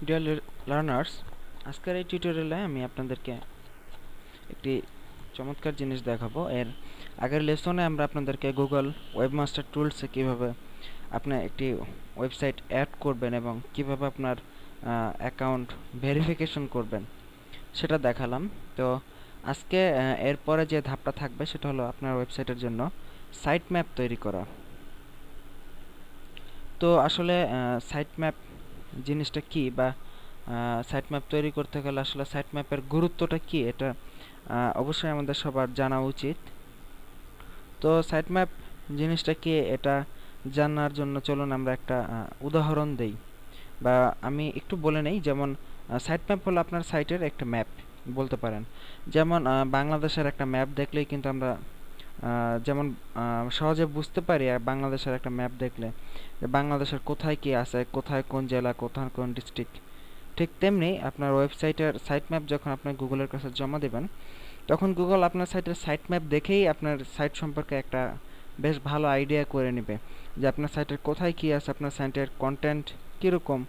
Dear learners, আজকের এই টিউটোরিয়ালে আমি আপনাদেরকে একটি চমৎকার জিনিস দেখাবো। এর আগের লেসনে আমরা আপনাদেরকে গুগল ওয়েবমাস্টার টুলসে কিভাবে আপনি একটি ওয়েবসাইট অ্যাড করবেন এবং কিভাবে আপনার অ্যাকাউন্ট ভেরিফিকেশন করবেন সেটা দেখালাম। তো আজকে এরপরে যে ধাপটা থাকবে সেটা হলো আপনার ওয়েবসাইটের জন্য সাইট ম্যাপ তৈরি করা। তো আসলে সাইট ম্যাপ জিনিসটা কি, বা সাইট ম্যাপ তৈরি করতে গেলে আসলে সাইট ম্যাপের গুরুত্বটা কি, এটা অবশ্যই আমাদের সবার জানা উচিত। তো সাইট ম্যাপ জিনিসটা কি এটা জানার জন্য চলুন আমরা একটা উদাহরণ দেই, বা আমি একটু বলে নেই। যেমন সাইট ম্যাপ হলো আপনার সাইটের একটা ম্যাপ বলতে পারেন। যেমন বাংলাদেশের একটা ম্যাপ দেখলেই কিন্তু আমরা যেমন সহজে বুঝতে পারি বাংলাদেশের একটা ম্যাপ দেখলে যে বাংলাদেশের কোথায় কি আছে, কোথায় কোন জেলা, কোথায় কোন ডিস্ট্রিক্ট। ঠিক তেমনি আপনার ওয়েবসাইটের সাইট ম্যাপ যখন আপনি গুগলের কাছে জমা দেবেন, তখন গুগল আপনার সাইটের সাইট ম্যাপ দেখেই আপনার সাইট সম্পর্কে একটা বেশ ভালো আইডিয়া করে নেবে যে আপনার সাইটের কোথায় কি আছে, আপনার সাইটের কন্টেন্ট কীরকম।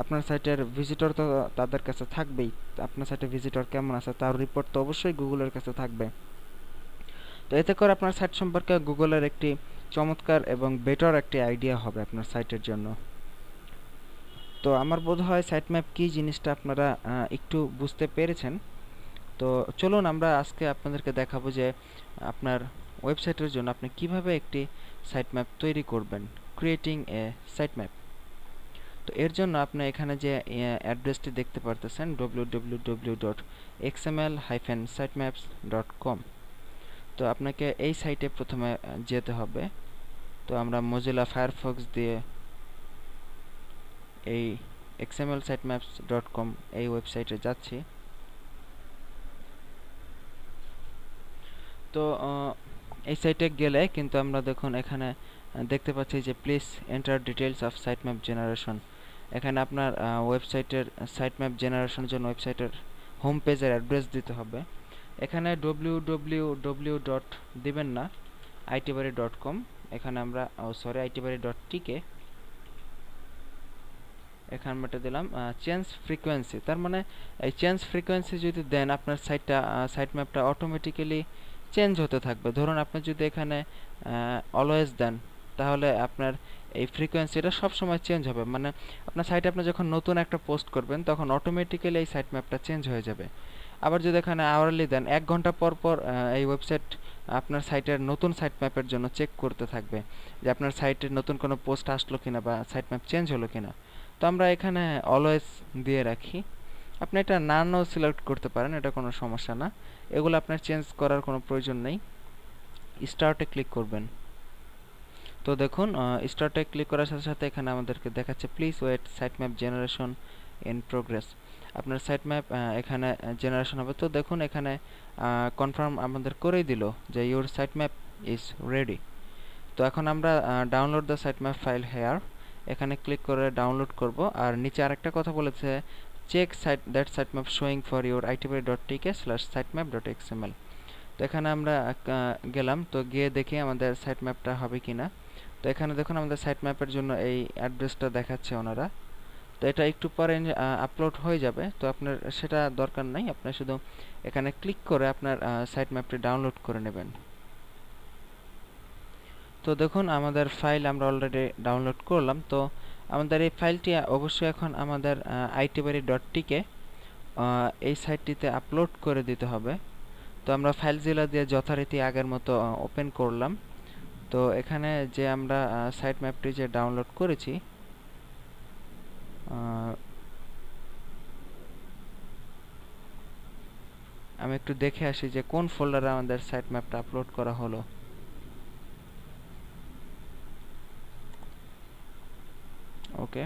আপনার সাইটের ভিজিটর তো তাদের কাছে থাকবেই, আপনার সাইটের ভিজিটর কেমন আছে তার রিপোর্ট তো অবশ্যই গুগলের কাছে থাকবে। তো এতে করে আপনার সাইট সম্পর্কে গুগলের একটি চমৎকার এবং বেটার একটি আইডিয়া হবে আপনার সাইটের জন্য। তো আমার বোধ হয় সাইট ম্যাপ কী জিনিসটা আপনারা একটু বুঝতে পেরেছেন। তো চলুন আমরা আজকে আপনাদেরকে দেখাবো যে আপনার ওয়েবসাইটের জন্য আপনি কিভাবে একটি সাইট ম্যাপ তৈরি করবেন, ক্রিয়েটিং এ সাইট ম্যাপ। তো এর জন্য আপনি এখানে যে অ্যাড্রেসটি দেখতে পারতেছেন www.xml-sitemaps.com। তো আপনাকে এই সাইটে প্রথমে যেতে হবে। তো আমরা মজিলা ফায়ারফক্স দিয়ে এই xml-sitemaps.com এই ওয়েবসাইটে যাচ্ছি। তো এই সাইটে গেলে কিন্তু আমরা দেখুন এখানে দেখতে পাচ্ছি যে please enter details of sight map generation. এখানে আপনার ওয়েবসাইটের সাইট ম্যাপ জেনারেশনের জন্য ওয়েবসাইটের হোম পেজের অ্যাড্রেস দিতে হবে। এখানে www ডট দিবেন না, itbari.com। এখানে আমরা itbari.tk এখানে আমরা দিলাম চেঞ্জ ফ্রিকোয়েন্সি। তার মানে এই চেঞ্জ ফ্রিকোয়েন্সি যদি দেন আপনার সাইট ম্যাপটা অটোমেটিক্যালি চেঞ্জ হতে থাকবে। ধরুন আপনি যদি এখানে অলওয়েজ দেন, তাহলে আপনার এই ফ্রিকোয়েন্সিটা সবসময় চেঞ্জ হবে। মানে আপনার সাইটে আপনি যখন নতুন একটা পোস্ট করবেন তখন অটোমেটিক্যালি এই সাইট ম্যাপটা চেঞ্জ হয়ে যাবে। আবার যদি এখানে আওয়ারলি দেন, 1 ঘন্টা পর পর এই ওয়েবসাইট আপনার সাইটের নতুন সাইট ম্যাপের জন্য চেক করতে থাকবে যে আপনার সাইটে নতুন কোনো পোস্ট আসলো কিনা বা সাইট ম্যাপ চেঞ্জ হলো কিনা। তো আমরা এখানে অলওয়েজ দিয়ে রাখি। আপনি এটা নাও সিলেক্ট করতে পারেন, এটা কোনো সমস্যা না। এগুলো আপনার চেঞ্জ করার কোনো প্রয়োজন নেই। স্টার্টে ক্লিক করবেন। তো দেখুন স্টার্টে ক্লিক করার সাথে সাথে এখানে আমাদেরকে দেখাচ্ছে please wait site map generation in progress. আপনার সাইট ম্যাপ এখানে জেনারেশন হবে। তো দেখুন এখানে কনফার্ম আমাদের করেই দিল যে your site map is ready. তো এখন আমরা download the site map file here এখানে ক্লিক করে ডাউনলোড করব। আর নিচে আরেকটা কথা বলেছে, check that site map showing for your itbari.tk/sitemap.xml। তো এখানে আমরা গেলাম, তো গিয়ে দেখি আমাদের সাইট ম্যাপটা হবে কিনা। তো এখানে দেখুন আমাদের সাইট ম্যাপের জন্য এই অ্যাড্রেসটা দেখাচ্ছে ওনারা। তো এটা একটু পরে আপলোড হয়ে যাবে, তো আপনার সেটা দরকার নাই। আপনি শুধু এখানে ক্লিক করে আপনার সাইট ম্যাপটি ডাউনলোড করে নেবেন। তো দেখুন আমাদের ফাইল আমরা অলরেডি ডাউনলোড করলাম। তো আমাদের এই ফাইলটি অবশ্যই এখন আমাদের itbari.tk এই সাইটটিতে আপলোড করে দিতে হবে। তো আমরা ফাইলজিলা দিয়ে যথারীতি আগের মতো ওপেন করলাম। তো এখানে যে আমরা সাইট ম্যাপটি যে ডাউনলোড করেছি, আমি একটু দেখে আসি যে কোন ফোল্ডারে আমাদের সাইট ম্যাপটা আপলোড করা হলো। ওকে,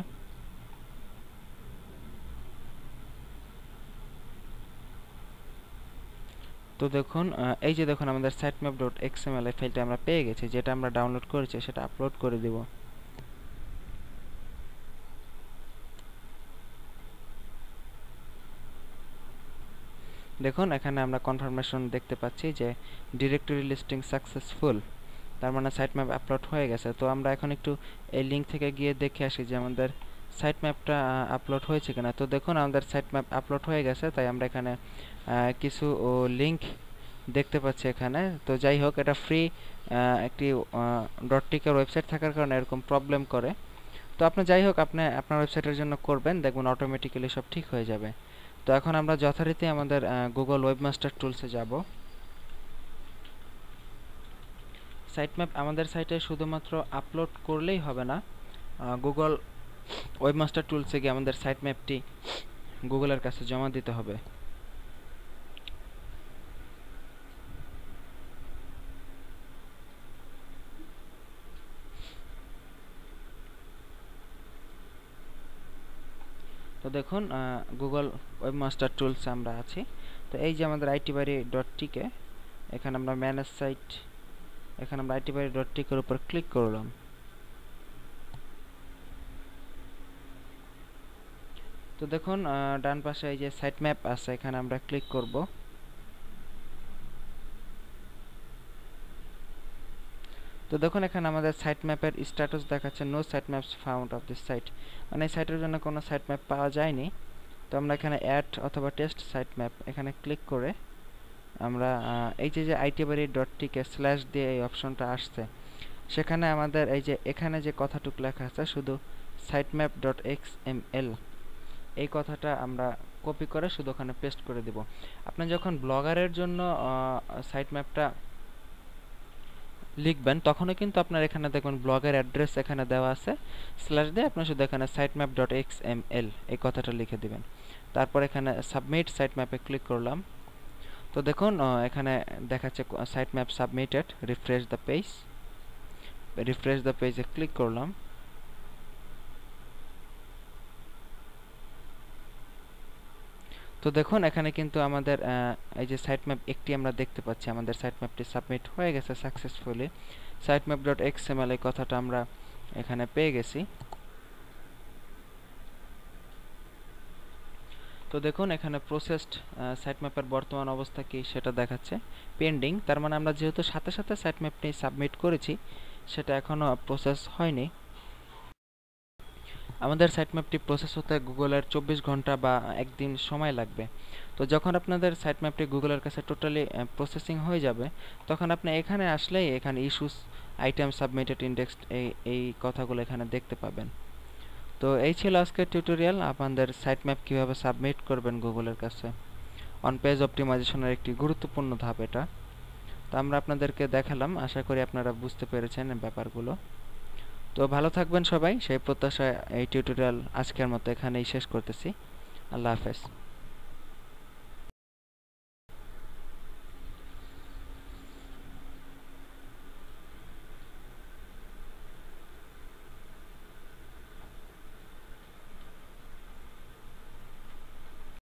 তো দেখুন এই যে দেখুন আমাদের sitemap.xml এই ফাইলটা আমরা পেয়ে গেছি, যেটা আমরা ডাউনলোড করেছি সেটা আপলোড করে দিব। দেখুন এখানে আমরা কনফার্মেশন দেখতে পাচ্ছি যে ডিরেক্টরি লিস্টিং সাকসেসফুল, তার মানে সাইট ম্যাপ আপলোড হয়ে গেছে। তো আমরা এখন একটু এই লিঙ্ক থেকে গিয়ে দেখে আসি যে আমাদের সাইট ম্যাপটা আপলোড হয়েছে কিনা। তো দেখুন আমাদের সাইট ম্যাপ আপলোড হয়ে গেছে, তাই আমরা এখানে কিছু লিঙ্ক দেখতে পাচ্ছি এখানে। তো যাই হোক, এটা ফ্রি একটি .টিকের ওয়েবসাইট থাকার কারণে এরকম প্রবলেম করে। তো আপনি যাই হোক, আপনি আপনার ওয়েবসাইটের জন্য করবেন, দেখবেন অটোমেটিক্যালি সব ঠিক হয়ে যাবে। তো এখন আমরা যথারীতি আমাদের গুগল ওয়েবমাস্টার টুলসে যাব। সাইট ম্যাপ আমাদের সাইটে শুধুমাত্র আপলোড করলেই হবে না, গুগল ওয়েবমাস্টার টুলসে গিয়ে আমাদের সাইট ম্যাপটি গুগলের কাছে জমা দিতে হবে। তো দেখুন গুগল ওয়েবমাস্টার টুলসে আমরা আছি। তো এই যে আমাদের itbari.tk, এখানে আমরা ম্যানেজ সাইট, এখানে আমরা itbari.tk এর উপর ক্লিক করলাম। তো দেখুন ডান পাশে এই যে সাইট ম্যাপ আছে, এখানে আমরা ক্লিক করব। তো দেখুন এখানে আমাদের সাইট ম্যাপের স্ট্যাটাস দেখাচ্ছে no site maps found of this site, মানে এই সাইটের জন্য কোনো সাইট ম্যাপ পাওয়া যায়নি। তো আমরা এখানে অ্যাড অথবা টেস্ট সাইট ম্যাপ এখানে ক্লিক করে আমরা এই যে itbari.tk স্ল্যাশ দিয়ে এই অপশনটা আসছে, সেখানে আমাদের এই যে এখানে যে কথাটুকু লেখা আছে শুধু sitemap.xml, এই কথাটা আমরা কপি করে শুধু ওখানে পেস্ট করে দিব। আপনি যখন ব্লগারের জন্য সাইট ম্যাপটা লিখবেন তখনও কিন্তু আপনার এখানে দেখবেন ব্লগের অ্যাড্রেস এখানে দেওয়া আছে, স্ল্যাশ দিয়ে আপনি শুধু এখানে sitemap.xml এই কথাটা লিখে দিবেন। তারপর এখানে সাবমিট সাইট ম্যাপে ক্লিক করলাম। তো দেখুন এখানে দেখাচ্ছে site map submitted, refresh the পেজে ক্লিক করলাম। তো দেখুন এখানে কিন্তু আমাদের এই যে সাইট ম্যাপ একটি আমরা দেখতে পাচ্ছি, আমাদের সাইট ম্যাপটি সাবমিট হয়ে গেছে সাকসেসফুলি। sitemap.xml এই কথাটা আমরা এখানে পেয়ে গেছি। তো দেখুন এখানে প্রসেসড সাইট ম্যাপের বর্তমান অবস্থা কি সেটা দেখাচ্ছে পেন্ডিং, তার মানে আমরা যেহেতু সাথে সাথে সাইট ম্যাপটি সাবমিট করেছি, সেটা এখনো প্রসেস হয়নি। আমাদের সাইট ম্যাপটি প্রসেস হতে গুগলের 24 ঘন্টা বা একদিন সময় লাগবে। তো যখন আপনাদের সাইট ম্যাপটি গুগলের কাছে টোটালি প্রসেসিং হয়ে যাবে, তখন আপনি এখানে আসলেই এখানে ইস্যুস আইটেম সাবমিটেড ইন্ডেক্স এই কথাগুলো এখানে দেখতে পাবেন। তো এই ছিল আজকের টিউটোরিয়াল, আপনাদের সাইট ম্যাপ কীভাবে সাবমিট করবেন গুগলের কাছে। অন পেজ অপটিমাইজেশনের একটি গুরুত্বপূর্ণ ধাপ এটা। তো আমরা আপনাদেরকে দেখালাম, আশা করি আপনারা বুঝতে পেরেছেন ব্যাপারগুলো। তো ভালো থাকবেন সবাই, সেই প্রত্যাশায় এই টিউটোরিয়াল আজকের মতো এখানেই শেষ করতেছি। আল্লাহ হাফেজ।